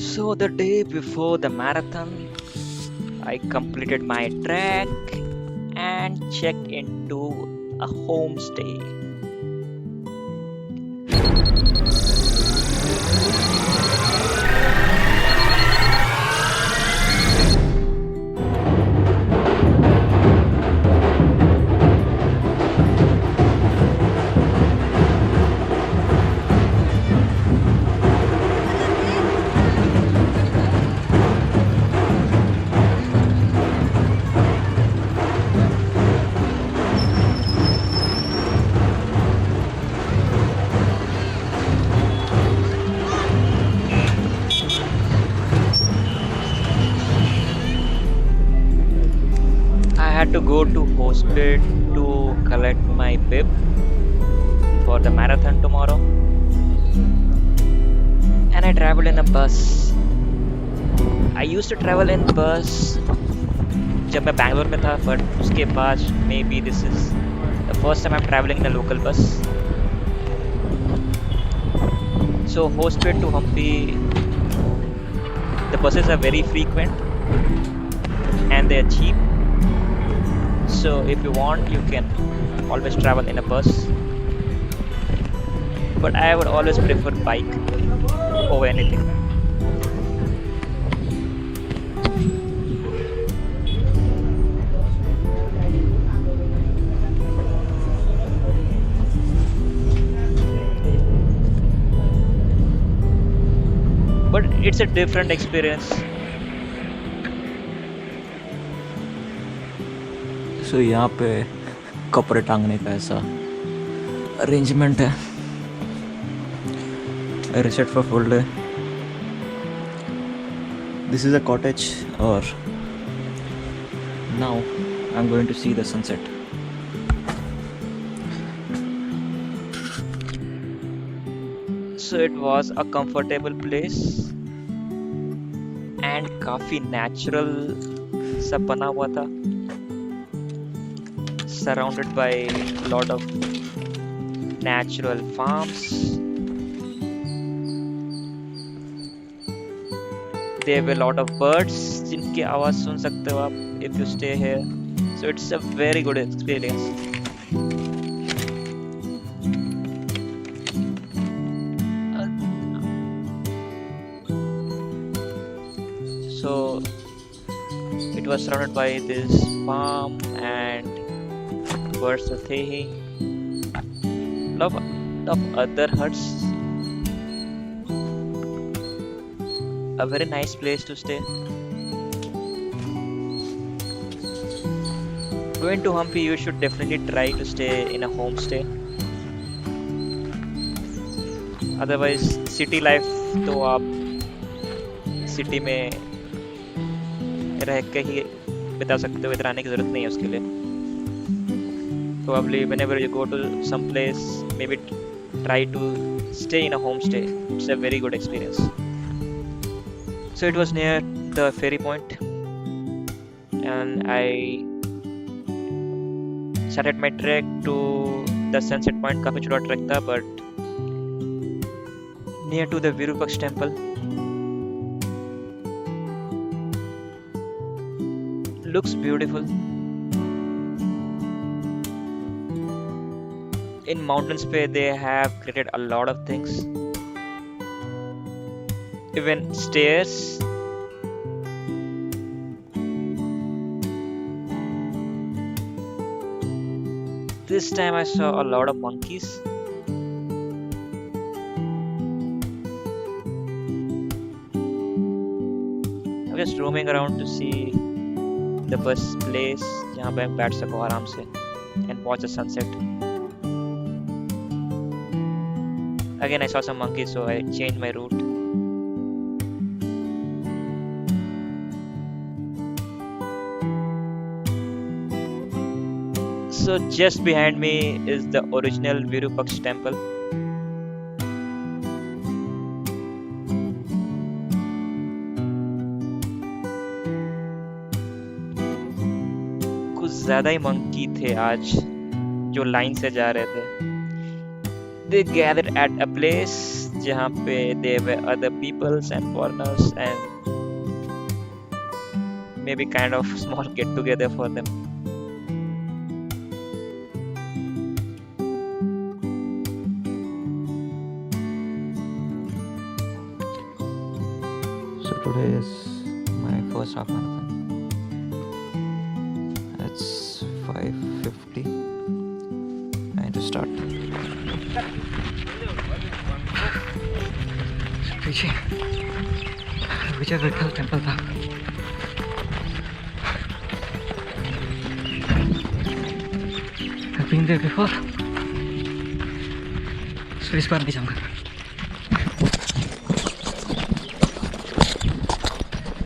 So the day before the marathon, I completed my trek and checked into a homestay. I had to go to hospital to collect my bib for the marathon tomorrow, and I traveled in a bus. I used to travel in bus जब मैं बैंगलोर में था, but उसके बाद maybe this is the first time I'm traveling in a local bus. So hospital to Hampi, the buses are very frequent and they are cheap. So if you want, you can always travel in a bus. But I would always prefer bike over anything. But it's a different experience. सो यहाँ पे कपड़े टांगने का ऐसा arrangement है. I reset for full day. This is a cottage, or now I'm going to see the sunset. So it was a comfortable place and काफी natural सा बना हुआ था, surrounded by a lot of natural farms. There were a lot of birds जिनकी आवाज सुन सकते हो आप if you stay here. So it's a very good experience. So it was surrounded by this farm and birds were saying. Lot of other huts. A very nice place to stay. Going to Hampi, you should definitely try to stay in a homestay. Otherwise, city life तो आप city में रह के ही बिता सकते हो, इधर आने की जरूरत नहीं है उसके लिए. Probably whenever you go to some place, maybe try to stay in a homestay. It's a very good experience. So it was near the ferry point, and I started my trek to the sunset point. काफी छोटा trek था, but near to the Virupaksha temple. Looks beautiful. In mountains पे they have created a lot of things. Even stairs. This time I saw a lot of monkeys. I'm just roaming around to see the best place जहाँ पे मैं बैठ सकूँ आराम से and watch the sunset. Again I saw some monkeys, so I changed my route. So just behind me is the original Virupaksha temple. कुछ ज़्यादा ही monkey थे आज जो लाइन से जा रहे थे. They gathered at a place जहाँ पे there were other peoples and foreigners and maybe kind of small get together for them. So today is my first half marathon. It's 5:50. I need to start. पीछे विजय Vitthal temple था. I've been there before. So इस बार नहीं जाऊंगा.